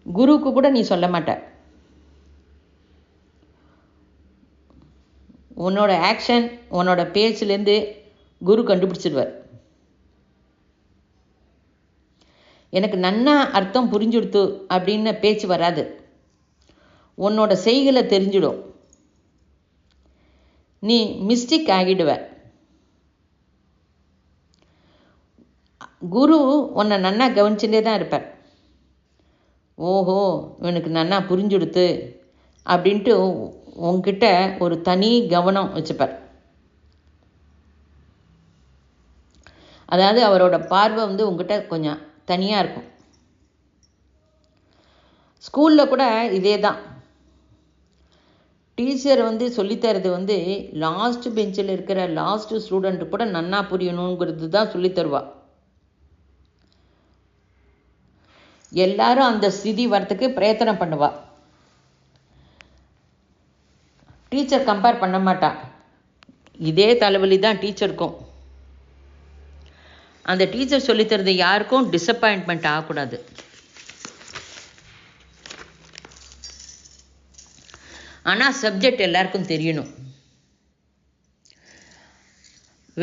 குருவுக்கு கூட நீ சொல்ல மாட்ட. உன்னோட ஆக்ஷன் உன்னோட பேச்சிலேருந்து குரு கண்டுபிடிச்சிடுவார். எனக்கு நன்னா அர்த்தம் புரிஞ்சுடுத்து அப்படின்னு பேச்சு வராது, உன்னோட செய்களை தெரிஞ்சிடும். நீ மிஸ்டேக் ஆகிடுவ. குரு உன்னை நன்னா கவனிச்சுட்டே தான் இருப்பார். ஓஹோ இவனுக்கு நன்னா புரிஞ்சுடுத்து அப்படின்ட்டு உன்கிட்ட ஒரு தனி கவனம் வச்சுப்பார். அதாவது அவரோட பார்வை உங்ககிட்ட கொஞ்சம் தனியாக இருக்கும். ஸ்கூலில் கூட இதே தான். டீச்சர் சொல்லித்தரது லாஸ்ட் பெஞ்சில் இருக்கிற லாஸ்ட் ஸ்டூடெண்ட்டு கூட நன்னா புரியணுங்கிறது தான் சொல்லித்தருவா. எல்லாரும் அந்த ஸ்திதி வரத்துக்கு பிரயத்தனம் பண்ணுவா. டீச்சர் கம்பேர் பண்ண மாட்டா. இதே தலைவலி தான் டீச்சருக்கும். அந்த டீச்சர் சொல்லித்தரது யாருக்கும் டிசப்பாயின்ட்மெண்ட் ஆகக்கூடாது. ஆனால் சப்ஜெக்ட் எல்லாருக்கும் தெரியணும்.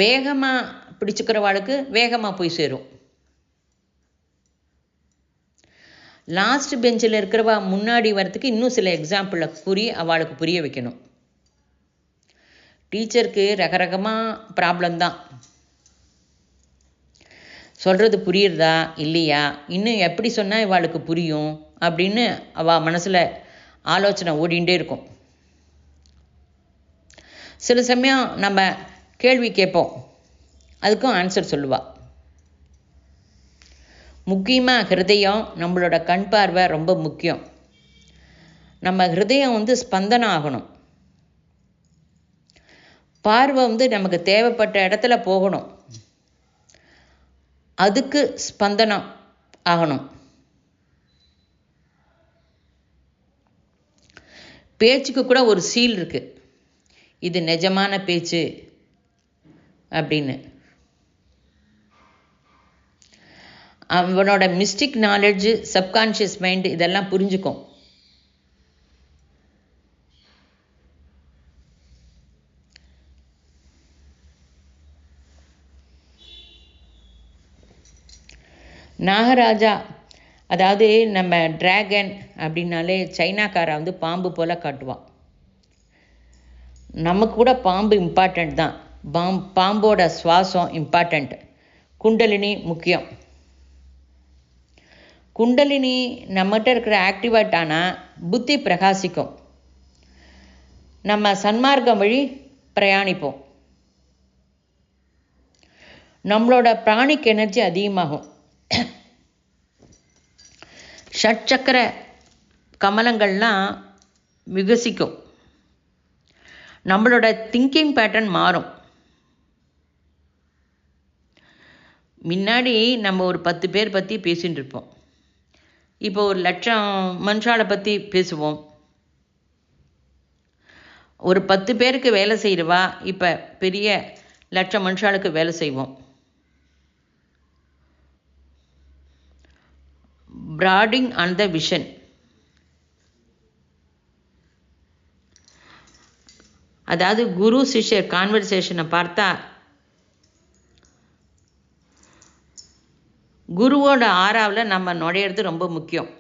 வேகமாக பிடிச்சுக்கிறவாளுக்கு வேகமாக போய் சேரும். லாஸ்ட் பெஞ்சில் இருக்கிறவா முன்னாடி வரத்துக்கு இன்னும் சில எக்ஸாம்பிளை கூறி அவளுக்கு புரிய வைக்கணும். டீச்சருக்கு ரகரகமாக ப்ராப்ளம் தான். சொல்கிறது புரியுறதா இல்லையா, இன்னும் எப்படி சொன்னால் இவாளுக்கு புரியும் அப்படின்னு அவள் மனசில் ஆலோசனை ஓடிண்டே இருக்கும். சில சமயம் நம்ம கேள்வி கேட்போம், அதுக்கும் ஆன்சர் சொல்லுவாள். முக்கியமாக ஹிருதயம், நம்மளோட கண் பார்வை ரொம்ப முக்கியம். நம்ம ஹிருதயம் ஸ்பந்தனம் ஆகணும். பார்வை நமக்கு தேவைப்பட்ட இடத்துல போகணும். அதுக்கு ஸ்பந்தனம் ஆகணும். பேச்சுக்கு கூட ஒரு சீல் இருக்கு, இது நிஜமான பேச்சு அப்படின்னு. அவனோட மிஸ்டிக் நாலேஜ், சப்கான்ஷியஸ் மைண்ட் இதெல்லாம் புரிஞ்சுக்கும். நாகராஜா, அதாவது நம்ம டிராகன் அப்படின்னாலே சைனாக்காரா பாம்பு போல் காட்டுவான். நமக்கு கூட பாம்பு இம்பார்ட்டண்ட் தான். பாம்போட சுவாசம் இம்பார்ட்டண்ட். குண்டலினி முக்கியம். குண்டலினி நம்மகிட்ட இருக்கிற ஆக்டிவேட் ஆனால் புத்தி பிரகாசிக்கும். நம்ம சன்மார்க்கம் வழி பிரயாணிப்போம். நம்மளோட பிராணிக் எனர்ஜி அதிகமாகும். ஷட்சக்கர கமலங்கள்லாம் விகசிக்கும். நம்மளோட திங்கிங் பேட்டர்ன் மாறும். முன்னாடி நம்ம ஒரு 10 பேர் பற்றி பேசிகிட்டு இருப்போம். இப்போ 1,00,000 மனுஷாலை பற்றி பேசுவோம். ஒரு 10 பேருக்கு வேலை செய்கிறவா இப்போ பெரிய 1,00,000 மனுஷாளுக்கு வேலை செய்வோம். broadening on the vision. அதாவது குரு சிஷ்யர் கான்வர்சேஷனை பார்த்தா குருவோட ஆறாவில் நம்ம நுழையிறது ரொம்ப முக்கியம்.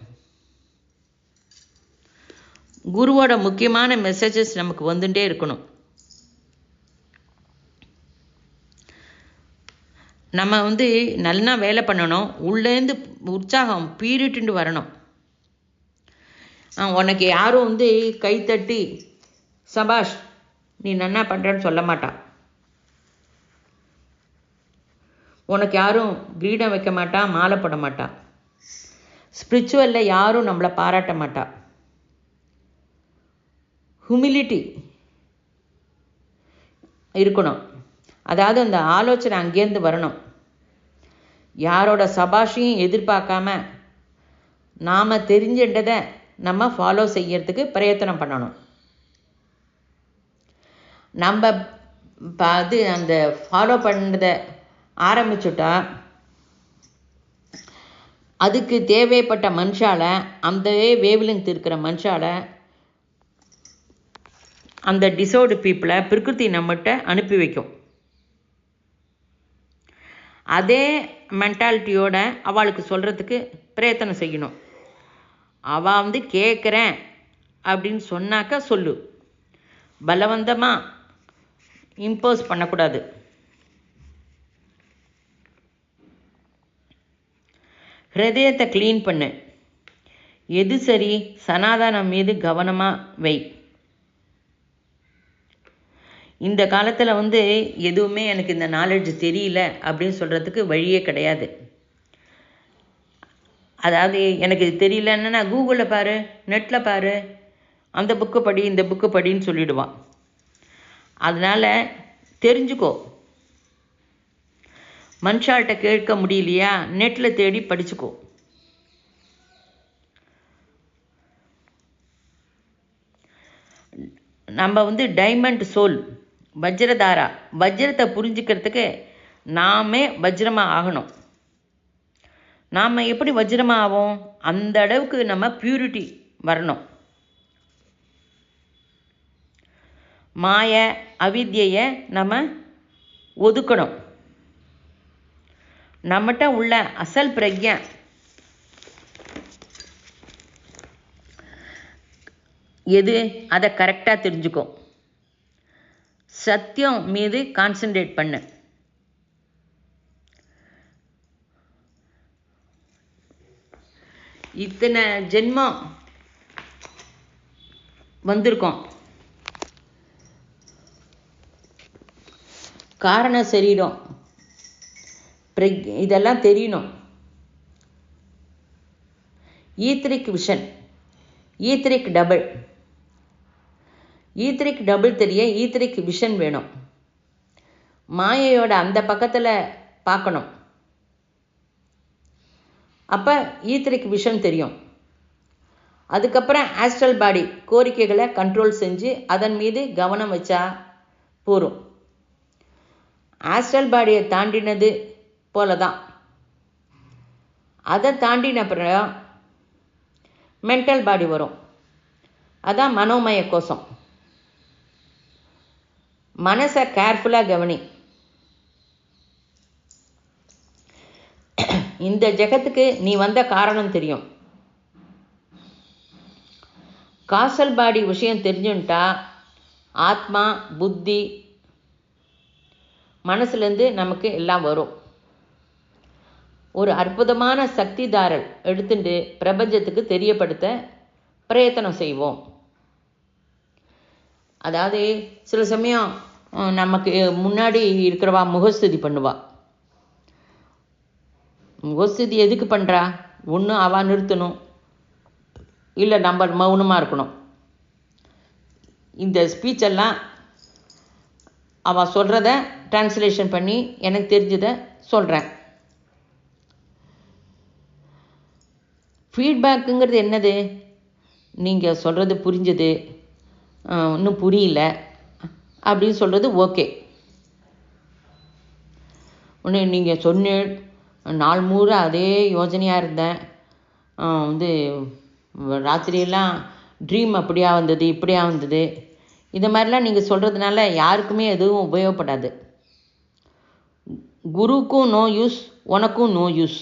குருவோட முக்கியமான மெசேஜஸ் நமக்கு வந்துட்டே இருக்கணும். நம்ம நல்லா வேலை பண்ணணும். உள்ளேருந்து உற்சாகம் பீரிட்டு வரணும். உனக்கு யாரும் கைத்தட்டி சபாஷ் நீ நன்னா பண்ணுறன்னு சொல்ல மாட்டா. உனக்கு யாரும் கிரீடம் வைக்க மாட்டா, மாலை போட மாட்டா. ஸ்பிரிச்சுவலில் யாரும் நம்மளை பாராட்ட மாட்டா. ஹியூமிலிட்டி இருக்கணும். அதாவது அந்த ஆலோசனை அங்கேருந்து வரணும். யாரோட சபாஷையும் எதிர்பார்க்காம நாம் தெரிஞ்சின்றதை நம்ம ஃபாலோ செய்யறதுக்கு பிரயத்தனம் பண்ணணும். நம்ம அந்த ஃபாலோ பண்ணுறதை ஆரம்பிச்சுட்டா அதுக்கு தேவைப்பட்ட மனுஷால, அந்த வேவ்லெங்த் இருக்கிற மனுஷால, அந்த டிசோர்டு பீப்புளை பிரகிருதி நம்மகிட்ட அனுப்பி வைக்கும். அதே மென்டாலிட்டியோட அவளுக்கு சொல்கிறதுக்கு பிரயத்தனம் செய்யணும். அவள் கேட்குறேன் அப்படின்னு சொன்னாக்கா சொல்லு. பலவந்தமாக இம்போஸ் பண்ணக்கூடாது. ஹிருதயத்தை க்ளீன் பண்ணு. எது சரி, சனாதனம் மீது கவனமாக வை. இந்த காலத்தில் எதுவுமே எனக்கு இந்த நாலேஜ் தெரியல அப்படின்னு சொல்கிறதுக்கு வழியே கிடையாது. அதாவது எனக்கு இது தெரியலன்னா கூகுளில் பாரு, நெட்டில் பாரு, அந்த புக்கு படி, இந்த புக்கு படின்னு சொல்லிடுவான். அதனால் தெரிஞ்சுக்கோ. மனுஷால்கிட்ட கேட்க முடியலையா, நெட்டில் தேடி படிச்சுக்கோ. நம்ம டைமண்ட் சோல், வஜ்ரதாரா. வஜ்ரத்தை புரிஞ்சுக்கிறதுக்கு நாமே வஜ்ரமாக ஆகணும். நாம் எப்படி வஜ்ரமாக ஆகும்? அந்த அளவுக்கு நம்ம பியூரிட்டி வரணும். மாய அவித்யை நம்ம ஒதுக்கணும். நம்மகிட்ட உள்ள அசல் பிரக்ஞை எது, அதை கரெக்டாக தெரிஞ்சுக்கோ. சத்தியம் மீது கான்சன்ட்ரேட் பண்ணு. இத்தனை ஜென்மம் வந்திருக்கோம். காரண சரீரம், இதெல்லாம் தெரியணும். ஈத்ரிக் விஷன், ஈத்ரிக் டபுள். ஈத்ரிக் டபுள் தெரிய ஈத்ரிக் விஷன் வேணும். மாயையோட அந்த பக்கத்தில் பார்க்கணும். அப்போ ஈத்ரிக் விஷன் தெரியும். அதுக்கப்புறம் ஆஸ்ட்ரல் பாடி கோரிக்கைகளை கண்ட்ரோல் செஞ்சு அதன் மீது கவனம் வச்சா போரும். ஆஸ்ட்ரல் பாடியை தாண்டினது போல தான். அதை தாண்டின அப்புறம் மென்டல் பாடி வரும். அதான் மனோமய கோஷம். மனசை கேர்ஃபுல்லாக கவனி. இந்த ஜெகத்துக்கு நீ வந்த காரணம் தெரியும். காசல் பாடி விஷயம் தெரிஞ்சுட்டா ஆத்மா, புத்தி, மனசுலேருந்து நமக்கு எல்லாம் வரும். ஒரு அற்புதமான சக்திதாரல் எடுத்துட்டு பிரபஞ்சத்துக்கு தெரியப்படுத்த பிரயத்தனம் செய்வோம். அதாவது சில சமயம் நமக்கு முன்னாடி இருக்கிறவா முகஸ்துதி பண்ணுவா. முகஸ்துதி எதுக்கு பண்ணுறா? ஒன்று அவள் நிறுத்தணும், இல்லை நம்ம மௌனமாக இருக்கணும். இந்த ஸ்பீச்செல்லாம் அவள் சொல்கிறத டிரான்ஸ்லேஷன் பண்ணி எனக்கு தெரிஞ்சதை சொல்கிறேன். ஃபீட்பேக்குங்கிறது என்னது? நீங்கள் சொல்கிறது புரிஞ்சது, இன்னும் புரியல அப்படின்னு சொல்கிறது ஓகே. ஒன்று நீங்கள் சொன்ன நாள் மூரா அதே யோசனையாக இருந்தேன், ராத்திரியெல்லாம் ட்ரீம் அப்படியா வந்தது, இப்படியா வந்தது, இந்த மாதிரிலாம் நீங்கள் சொல்கிறதுனால யாருக்குமே எதுவும் உபயோகப்படாது. குருவுக்கும் நோ யூஸ், உனக்கும் நோ யூஸ்.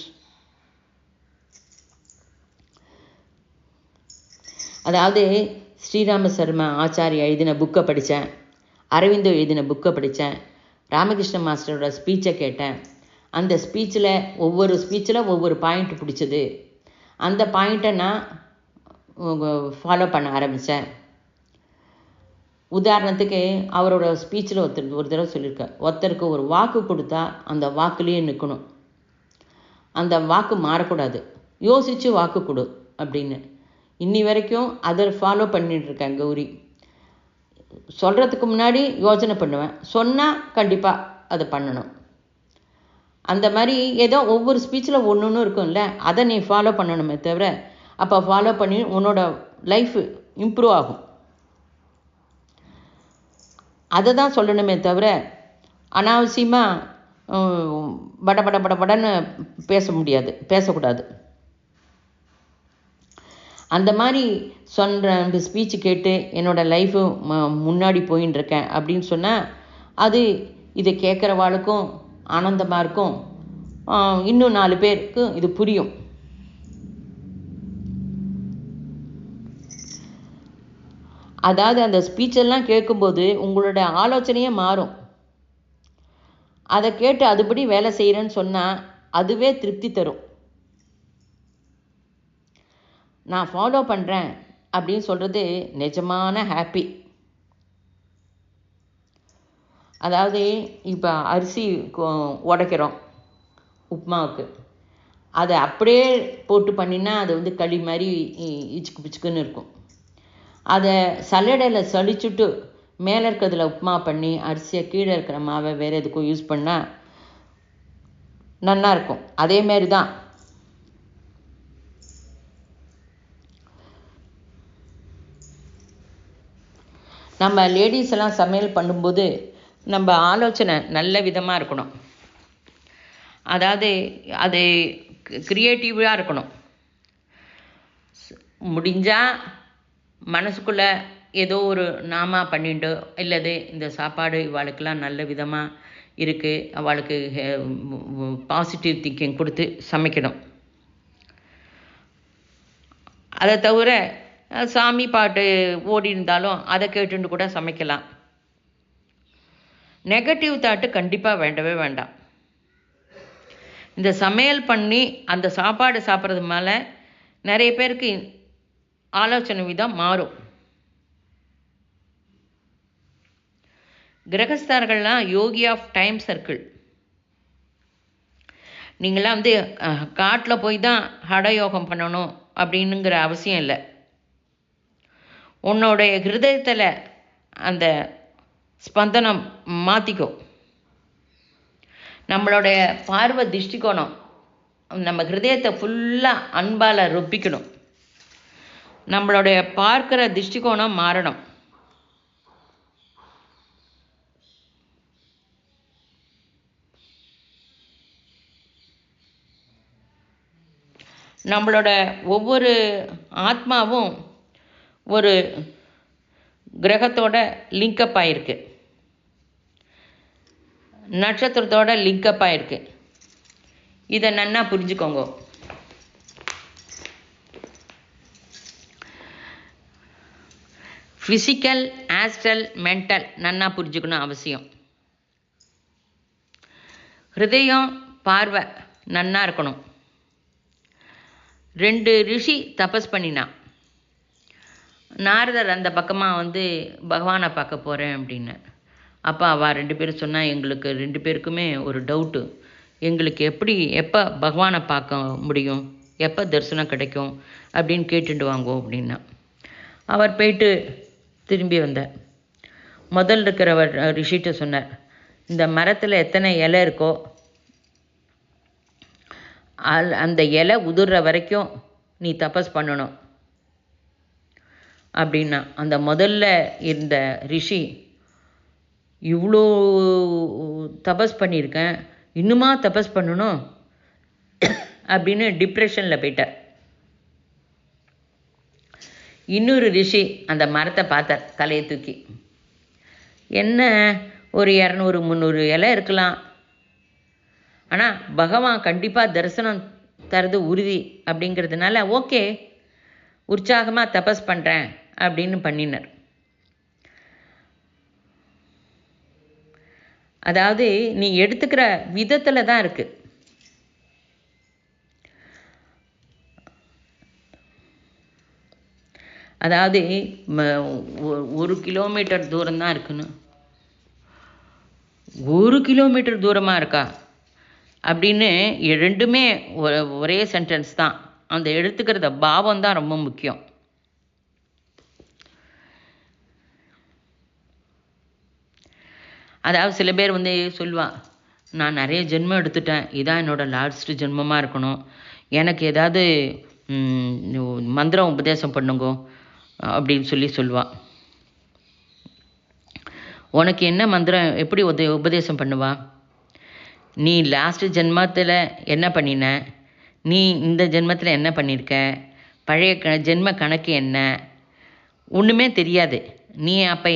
அதாவது ஸ்ரீராம சர்மா ஆச்சாரியா எழுதின புக்கை படித்தேன், அரவிந்தோ எழுதின புக்கை படித்தேன், ராமகிருஷ்ண மாஸ்டரோட ஸ்பீச்சை கேட்டேன். அந்த ஸ்பீச்சில் ஒவ்வொரு பாயிண்ட் பிடிச்சது. அந்த பாயிண்ட்டை நான் ஃபாலோ பண்ண ஆரம்பித்தேன். உதாரணத்துக்கு அவரோட ஸ்பீச்சில் ஒரு தடவை சொல்லியிருக்கார், ஒருத்தருக்கு ஒரு வாக்கு கொடுத்தா அந்த வாக்குலேயே நிற்கணும், அந்த வாக்கு மாறக்கூடாது, யோசித்து வாக்கு கொடு அப்படின்னு. இன்னி வரைக்கும் அதை ஃபாலோ பண்ணிட்டுருக்கேன் கௌரி. சொல்கிறதுக்கு முன்னாடி யோசனை பண்ணுவேன், சொன்னால் கண்டிப்பாக அதை பண்ணணும். அந்த மாதிரி ஏதோ ஒவ்வொரு ஸ்பீச்சில் ஒன்று ஒன்று இருக்கும்ல, அதை நீ ஃபாலோ பண்ணணுமே தவிர, அப்போ ஃபாலோ பண்ணி உன்னோட லைஃப் இம்ப்ரூவ் ஆகும். அதை தான் சொல்லணுமே தவிர அனாவசியமாக படன்னு பேசக்கூடாது. அந்த மாதிரி சொல்கிற ஸ்பீச்சு கேட்டு என்னோடய லைஃபு முன்னாடி போயின்னு இருக்கேன் அப்படின்னு சொன்னால் அது இதை கேட்குறவாளுக்கும் ஆனந்தமாக இருக்கும், இன்னும் 4 பேருக்கு இது புரியும். அதாவது அந்த ஸ்பீச்செல்லாம் கேட்கும்போது உங்களோட ஆலோசனையே மாறும். அதை கேட்டு அதுபடி வேலை செய்கிறேன்னு சொன்னால் அதுவே திருப்தி தரும். நான் ஃபாலோ பண்ணுறேன் அப்படின்னு சொல்கிறது நிஜமான ஹாப்பி. அதாவது இப்போ அரிசி உடைக்கிறோம் உப்புமாவுக்கு, அதை அப்படியே போட்டு பண்ணினா அது வந்து களி மாதிரி இச்சுக்கு பிச்சுக்குன்னு இருக்கும். அதை சல்லடையில் சலிச்சுட்டு மேலே இருக்கிறதுல உப்புமா பண்ணி அரிசியை கீழே இருக்கிற மாவை வேறு எதுக்கும் யூஸ் பண்ணால் நல்லாயிருக்கும். அதேமாரி தான் நம்ம லேடிஸ் எல்லாம் சமையல் பண்ணும்போது நம்ம ஆலோசனை நல்ல விதமாக இருக்கணும். அதாவது அது க்ரியேட்டிவாக இருக்கணும். முடிஞ்சால் மனசுக்குள்ளே ஏதோ ஒரு நாமா பண்ணிட்டு, இல்லது இந்த சாப்பாடு இவாளுக்கெல்லாம் நல்ல விதமாக இருக்குது, அவளுக்கு பாசிட்டிவ் திங்கிங் கொடுத்து சமைக்கணும். அதை தவிர சாமி பாட்டு ஓடி இருந்தாலும் அதை கேட்டுட்டு கூட சமைக்கலாம். நெகட்டிவ் தாட்டு கண்டிப்பாக வேண்டவே வேண்டாம். இந்த சமையல் பண்ணி அந்த சாப்பாடு சாப்பிட்றது மேலே நிறைய பேருக்கு ஆலோசனை விதம் மாறும். கிரகஸ்தர்கள்லாம் யோகி ஆஃப் டைம் சர்க்கிள். நீங்களாம் வந்து காட்டில் போய் தான் ஹடயோகம் பண்ணணும் அப்படின்னுங்கிற அவசியம் இல்லை. உன்னோடைய ஹிருதயத்தில் அந்த ஸ்பந்தனம் மாற்றிக்கோ. நம்மளுடைய பார்வை திருஷ்டிக்கோணம் நம்ம ஹிருதயத்தை ஃபுல்லாக அன்பால் ரொப்பிக்கணும். நம்மளுடைய பார்க்கிற திருஷ்டிக்கோணம் மாறணும். நம்மளோட ஒவ்வொரு ஆத்மாவும் ஒரு கிரகத்தோட லிங்கப் ஆகிருக்கு, நட்சத்திரத்தோட லிங்கப் ஆகிருக்கு. இதை நன்னா புரிஞ்சுக்கோங்க. ஃபிசிக்கல், ஆஸ்ட்ரல், மென்டல் நன்னா புரிஞ்சுக்கணும் அவசியம். ஹிருதயம் பார்வை நன்னா இருக்கணும். 2 ரிஷி தபஸ் பண்ணினான். நாரதர் அந்த பக்கமாக வந்து பகவானை பார்க்க போகிறேன் அப்படின்னு. அப்போ அவள் 2 பேரும் சொன்னால், எங்களுக்கு 2 பேருக்குமே ஒரு டவுட்டு, எங்களுக்கு எப்போ பகவானை பார்க்க முடியும், எப்போ தரிசனம் கிடைக்கும் அப்படின்னு கேட்டுட்டு வாங்கோ அப்படின்னா. அவர் போயிட்டு திரும்பி வந்தார். முதல் இருக்கிறவர் ரிஷிட்ட சொன்னார், இந்த மரத்தில் எத்தனை இலை இருக்கோ அந்த இலை உதிர்ற வரைக்கும் நீ தபஸ் பண்ணணும் அப்படின்னா. அந்த முதல்ல இருந்த ரிஷி, இவ்வளோ தபஸ் பண்ணியிருக்கேன், இன்னுமா தபஸ் பண்ணணும் அப்படின்னு டிப்ரெஷனில் போயிட்டார். இன்னொரு ரிஷி அந்த மரத்தை பார்த்தார் தலையை தூக்கி. என்ன ஒரு 200-300 இலை இருக்கலாம், ஆனால் பகவான் கண்டிப்பாக தரிசனம் தரது உறுதி அப்படிங்கிறதுனால ஓகே உற்சாகமாக தபஸ் பண்ணுறேன் அப்படின்னு பண்ணினார். அதாவது நீ எடுத்துக்கிற விதத்தில் தான் இருக்கு. அதாவது 1 கிலோமீட்டர் தூரம் தான் இருக்குன்னு, 1 கிலோமீட்டர் தூரமாக இருக்கா அப்படின்னு ரெண்டுமே ஒரே சென்டென்ஸ் தான். அந்த எடுத்துக்கிறத பாவம் தான் ரொம்ப முக்கியம். அதாவது சில பேர் வந்து சொல்லுவான், நான் நிறைய ஜென்மம் எடுத்துட்டேன், இதான் என்னோட லாஸ்ட் ஜென்மமாக இருக்கணும், எனக்கு ஏதாவது மந்திரம் உபதேசம் பண்ணுங்க அப்படின்னு சொல்லுவான். உனக்கு என்ன மந்திரம் எப்படி உபதேசம் பண்ணுவா? நீ லாஸ்ட் ஜென்மத்தில் என்ன பண்ணின, நீ இந்த ஜென்மத்தில் என்ன பண்ணியிருக்க, பழைய ஜென்ம கணக்கு என்ன, ஒன்றுமே தெரியாது. நீ அப்போ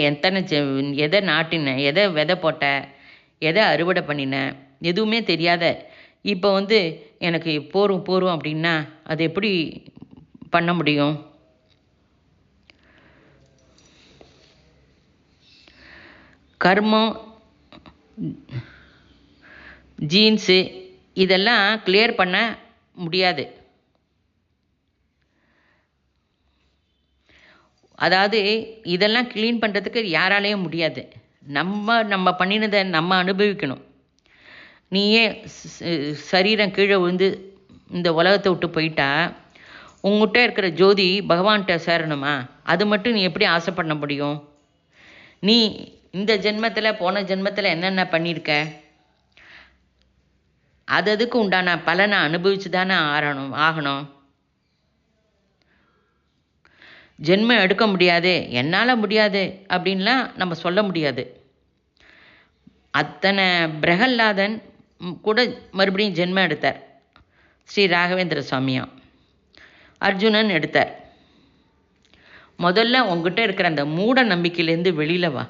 எதை நாட்டின, எதை விதை போட்ட, எதை அறுவடை பண்ணின, எதுவுமே தெரியாத இப்போ வந்து எனக்கு போரும் அப்படின்னா அது எப்படி பண்ண முடியும்? கர்மம் ஜீன்ஸு இதெல்லாம் கிளியர் பண்ண முடியாது. அதாவது இதெல்லாம் க்ளீன் பண்ணுறதுக்கு யாராலேயும் முடியாது. நம்ம பண்ணினதை நம்ம அனுபவிக்கணும். நீயே சரீரம் கீழே விழுந்து இந்த உலகத்தை விட்டு போயிட்டா உங்ககிட்ட இருக்கிற ஜோதி பகவான்கிட்ட சேரணுமா? அது மட்டும் நீ எப்படி ஆசைப்பட முடியும்? நீ இந்த ஜென்மத்தில் போன ஜென்மத்தில் என்னென்ன பண்ணியிருக்க, அதுக்கு உண்டான பலனை அனுபவிச்சு தானே ஆகணும். ஜென்மம் எடுக்க முடியாது, என்னால் முடியாது அப்படின்லாம் நம்ம சொல்ல முடியாது. அத்தனை பிரகல்லாதன் கூட மறுபடியும் ஜென்மம் எடுத்தார். ஸ்ரீ ராகவேந்திர சுவாமியா அர்ஜுனன் எடுத்தார். முதல்ல உங்ககிட்ட இருக்கிற அந்த மூட நம்பிக்கையிலேருந்து வெளியில் வா.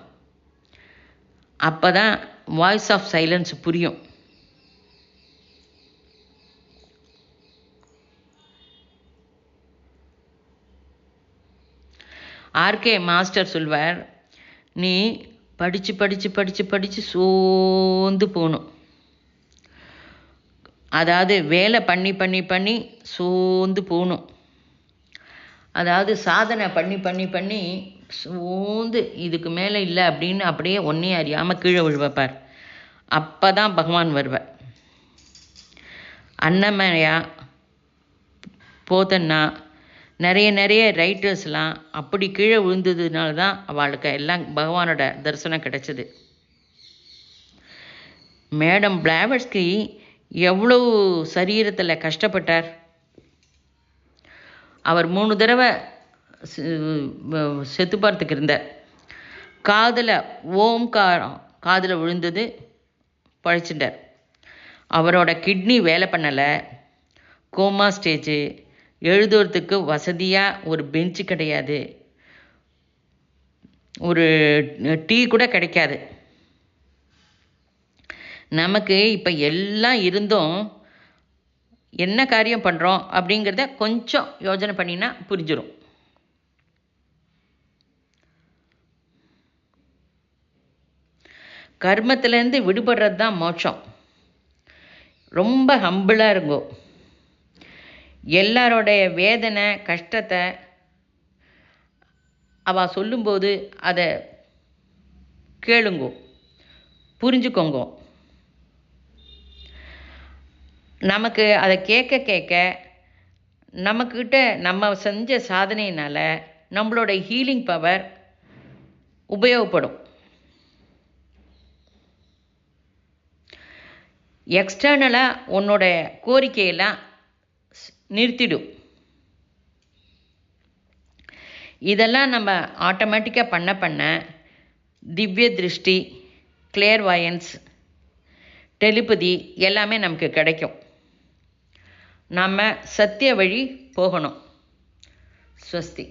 அப்போ தான் வாய்ஸ் ஆஃப் சைலன்ஸ் புரியும். ஆர்கே மாஸ்டர் சொல்வார், நீ படித்து படித்து படித்து படித்து சோர்ந்து போகணும். அதாவது வேலை பண்ணி பண்ணி பண்ணி சோர்ந்து போகணும். அதாவது சாதனை பண்ணி பண்ணி பண்ணி சோர்ந்து இதுக்கு மேலே இல்லை அப்படின்னு அப்படியே ஒன்றே அறியாமல் கீழே விழுவப்பார். அப்போ தான் பகவான் வருவார். அன்னமயா, போதன்னா, நிறைய ரைட்டர்ஸ்லாம் அப்படி கீழே விழுந்ததுனால தான் அவளுக்கு எல்லாம் பகவானோட தரிசனம் கிடைச்சிது. மேடம் பிளாவட்ஸ்கி எவ்வளோ சரீரத்தில் கஷ்டப்பட்டார். அவர் 3 தடவை செத்து பார்த்துக்கு இருந்தார். காதில் ஓம்காரம் காதில் விழுந்தது, பழிச்சுட்டார். அவரோட கிட்னி வேலை பண்ணலை, கோமா ஸ்டேஜு, எழுதுறதுக்கு வசதியாக ஒரு பெஞ்சு கிடையாது, ஒரு டீ கூட கிடைக்காது. நமக்கு இப்போ எல்லாம் இருந்தும் என்ன காரியம் பண்ணுறோம் அப்படிங்கிறத கொஞ்சம் யோசனை பண்ணினா புரிஞ்சிடும். கர்மத்திலேருந்து விடுபடுறது தான் மோட்சம். ரொம்ப ஹம்பிளாக இருங்கோ. எல்லாரோடைய வேதனை கஷ்டத்தை அவள் சொல்லும்போது அதை கேளுங்கோ, புரிஞ்சுக்கோங்கோ. நமக்கு அதை கேட்க கேட்க நம்மக்கிட்ட நம்ம செஞ்ச சாதனையினால் நம்மளோட ஹீலிங் பவர் உபயோகப்படும். எக்ஸ்டர்னலாக உன்னோட கோரிக்கையெல்லாம் நிறுத்திடும். இதெல்லாம் நம்ம ஆட்டோமேட்டிக்காக பண்ண பண்ண திவ்ய திருஷ்டி, கிளியர்வாயன்ஸ், டெலிபதி எல்லாமே நமக்கு கிடைக்கும். நம்ம சத்திய வழி போகணும். ஸ்வஸ்தி.